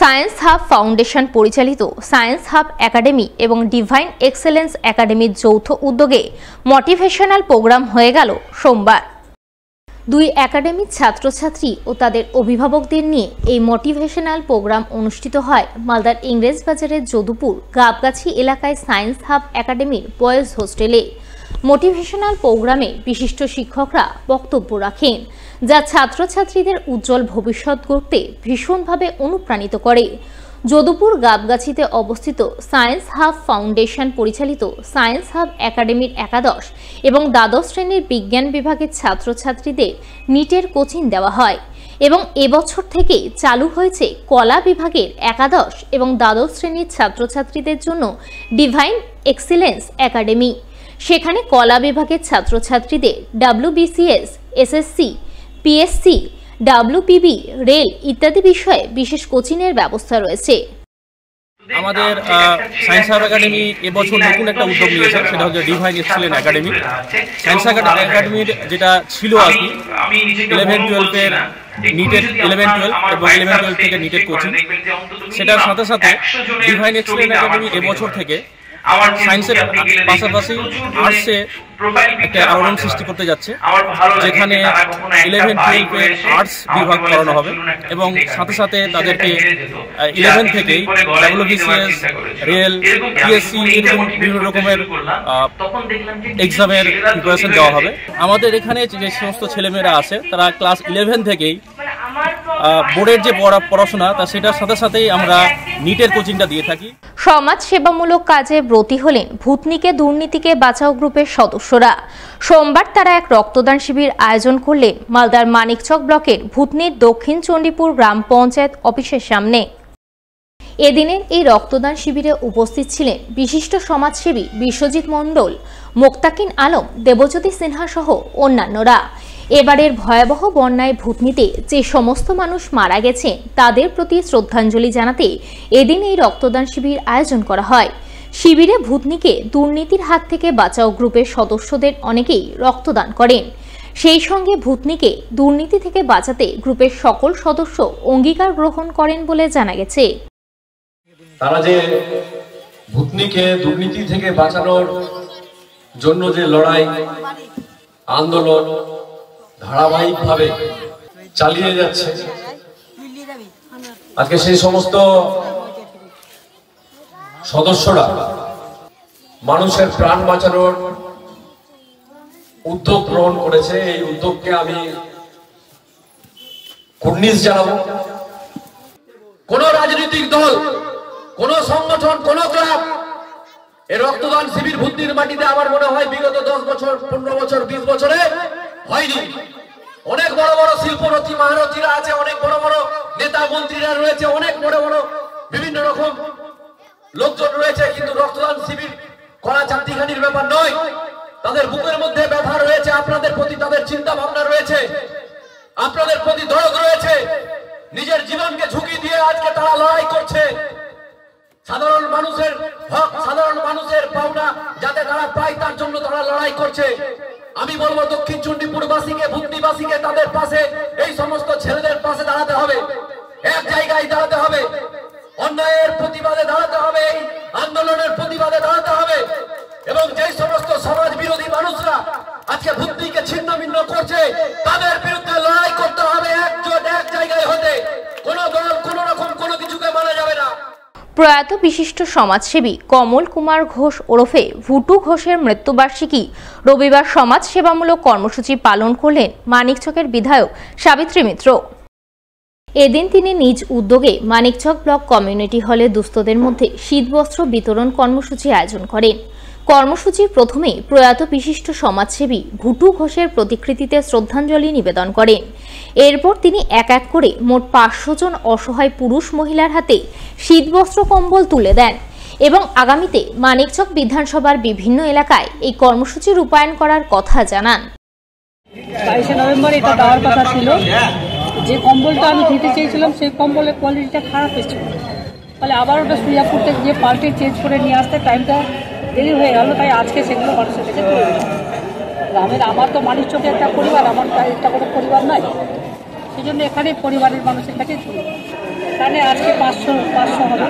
Science hub foundation পরিচালিত science hub academy এবং divine excellence একাডেমির যৌথ উদ্যোগে মোটিভেশনাল প্রোগ্রাম হয়ে গেল সোমবার। দুই একাডেমির ছাত্রছাত্রী ও তাদের অভিভাবকদের নিয়ে এই মোটিভেশনাল প্রোগ্রাম অনুষ্ঠিত হয় মালদার ইংরেজবাজারের যদুপুর গাবগাছি এলাকায় সায়েন্স হাব একাডেমির বয়েজ হোস্টেলে। মোটিভেশনাল প্রোগ্রামে বিশিষ্ট শিক্ষকরা বক্তব্য রাখেন, যা ছাত্রছাত্রীদের উজ্জ্বল ভবিষ্যৎ গড়তে ভীষণভাবে অনুপ্রাণিত করে। যদুপুর গাবগাছিতে অবস্থিত সায়েন্স হাব ফাউন্ডেশন পরিচালিত সায়েন্স হাব একাডেমির একাদশ এবং দ্বাদশ শ্রেণীর বিজ্ঞান বিভাগের ছাত্রছাত্রীদের নিটের কোচিং দেওয়া হয় এবং এবছর থেকে চালু হয়েছে কলা বিভাগের একাদশ এবং দ্বাদশ শ্রেণীর ছাত্রছাত্রীদের জন্য ডিভাইন এক্সিলেন্স একাডেমি। সেখানে কলা বিভাগের ছাত্রছাত্রীদের WBCS, SSC, PSC, WPB, rail ইত্যাদি বিষয়ে বিশেষ কোচিংয়ের ব্যবস্থা রয়েছে। আমাদের সায়েন্স হাব একাডেমি এবছর নতুন একটা উদ্যোগ নিয়েছে, সেটা হচ্ছে ডিভাইন এক্সেলেন্স একাডেমি। সায়েন্স একাডেমির যেটা ছিল আর কি 11-12 নিটের 11-12 এবং 11-12 থেকে নিটের কোচিং, সেটার সাথে সাথে ডিভাইন এক্সেলেন্স একাডেমি এবছর থেকে সায়েন্সের পাশাপাশি আর্টসে একটা আলোড়ন সৃষ্টি করতে যাচ্ছে, যেখানে 11-12 আর্টস বিভাগ করানো হবে এবং সাথে সাথে তাদেরকে 11 থেকেই WBCS, রেল, PSC এরকম বিভিন্ন রকমের এক্সামের প্রিপারেশন দেওয়া হবে। আমাদের এখানে যে সমস্ত ছেলেমেয়েরা আছে তারা ক্লাস 11 থেকেই বোর্ডের যে পড়াশোনা তা সেটার সাথে সাথেই আমরা নিটের কোচিংটা দিয়ে থাকি। সমাজ সেবামূলক কাজে ব্রতী হলেন ভূতনিকে দুর্নীতিকে বাঁচাও গ্রুপের সদস্যরা। সোমবার তারা এক রক্তদান শিবির আয়োজন করলেন মালদার মানিকচক ব্লকের ভূতনির দক্ষিণ চণ্ডীপুর গ্রাম পঞ্চায়েত অফিসের সামনে। এদিনের এই রক্তদান শিবিরে উপস্থিত ছিলেন বিশিষ্ট সমাজসেবী বিশ্বজিৎ মণ্ডল, মোক্তাকিন আলম, দেবজ্যোতি সিনহা সহ অন্যান্যরা। এবারের ভয়াবহ বন্যায় ভূতনিতে যে সমস্ত মানুষ মারা গেছেন তাদের প্রতি শ্রদ্ধাঞ্জলি জানাতে এদিন এই রক্তদান শিবির আয়োজন করা হয়। শিবিরে ভূতনিকে দুর্নীতির হাত থেকে বাঁচাও গ্রুপের সদস্যদের অনেকেই রক্তদান করেন। সেই সঙ্গে ভূতনিকে দুর্নীতি থেকে বাঁচাতে গ্রুপের সকল সদস্য অঙ্গীকার গ্রহণ করেন বলে জানা গেছে। তারা যে ভূতনিকে দুর্নীতি থেকে বাঁচানোর জন্য যে লড়াই আন্দোলন ধারাবাহিকভাবে চালিয়ে যাচ্ছে, আজকে সেই সমস্ত সদস্যরা মানুষের প্রাণ বাঁচানোর উদ্যোগ গ্রহণ করেছে। এই উদ্যোগকে আমি কুর্নিশ জানাবো। কোন রাজনৈতিক দল, কোন সংগঠন, কোন ক্লাব এই রক্তদান শিবির ভূতনির মাটিতে আমার মনে হয় বিগত 10 বছর, 15 বছর, 20 বছরে হয়নি। অনেক বড় বড় শিল্পরথী মহারথীরা আছে, অনেক বড় বড় নেতা মন্ত্রীরা রয়েছে, অনেক বড় বড় বিভিন্ন রকম লোকজন রয়েছে, কিন্তু রক্তদান শিবির করা চারটিখানির ব্যাপার নয়। তাদের বুকের মধ্যে ব্যথা রয়েছে, আপনাদের প্রতি তাদের চিন্তা ভাবনা রয়েছে, আপনাদের প্রতি দরদ রয়েছে। নিজের জীবনকে ঝুঁকি দিয়ে আজকে তারা লড়াই করছে সাধারণ মানুষের হক, সাধারণ মানুষের পাওনা যাতে তারা পায় তার জন্য তারা লড়াই করছে। আমি বলবো দক্ষিণ চণ্ডীপুরবাসীকে, ভূতনিবাসীকে তাদের পাশে, এই সমস্ত ছেলেদের পাশে দাঁড়াতে হবে, এক জায়গায় দাঁড়াতে হবে, অন্যায়ের প্রতিবাদে দাঁড়াতে হবে, আন্দোলনের প্রতিবাদে দাঁড়াতে হবে এবং যে সমস্ত সমাজ বিরোধী মানুষরা আজকে ভূতনিকে ছিন্ন ভিন্ন করছে তাদের বিরুদ্ধে লড়াই করতে হবে, একজোট এক জায়গায় হতে। কোন দল কোন রকম কোনো কিছুকে মানা যাবে না। প্রয়াত বিশিষ্ট সমাজসেবী কমল কুমার ঘোষ ওরফে ভুটু ঘোষের মৃত্যুবার্ষিকী রবিবার সমাজ সেবামূলক কর্মসূচি পালন করলেন মানিকচকের বিধায়ক সাবিত্রী মিত্র। এদিন তিনি নিজ উদ্যোগে মানিকচক ব্লক কমিউনিটি হলে দুস্থদের মধ্যে শীতবস্ত্র বিতরণ কর্মসূচি আয়োজন করেন। কর্মসূচির প্রথমে প্রয়াত বিশিষ্ট সমাজসেবী ভুটু ঘোষের প্রতিকৃতিতে শ্রদ্ধাঞ্জলি নিবেদন করেন। এরপর তিনি এক এক করে মোট 500 জন অসহায় পুরুষ মহিলার হাতে শীতবস্ত্র কম্বল তুলে দেন এবং আগামীতে মানিকচক বিধানসভার বিভিন্ন এলাকায় এই কর্মসূচি রূপায়ণ করার কথা জানান। 22 নভেম্বর এটা দেওয়ার কথা ছিল। যে কম্বলটা আমি দিতে চেয়েছিলাম সেই কম্বলের কোয়ালিটিটা খারাপ এসেছিল, ফলে আবার ওটা সুইয়াপুর থেকে গিয়ে পাল্টে চেঞ্জ করে নিয়ে আসতে টাইমটা দেরি হয়ে গেল। তাই আজকে সেগুলো মানুষের কাছে গ্রামের, আমার তো মানিকচকে একটা পরিবার, আমার একটা কোনো পরিবার নাই, সেই জন্য এখানে পরিবারের মানুষের কাছে এখানে আজকে 500 হবে।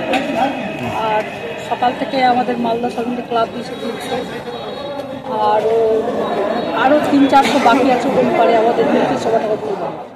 আর সকাল থেকে আমাদের মালদা সমিতি ক্লাব দিয়েছে 300, আরও 300-400 বাকি আছে কোন পারে আমাদের মিলতে সবাটা করতে হবে।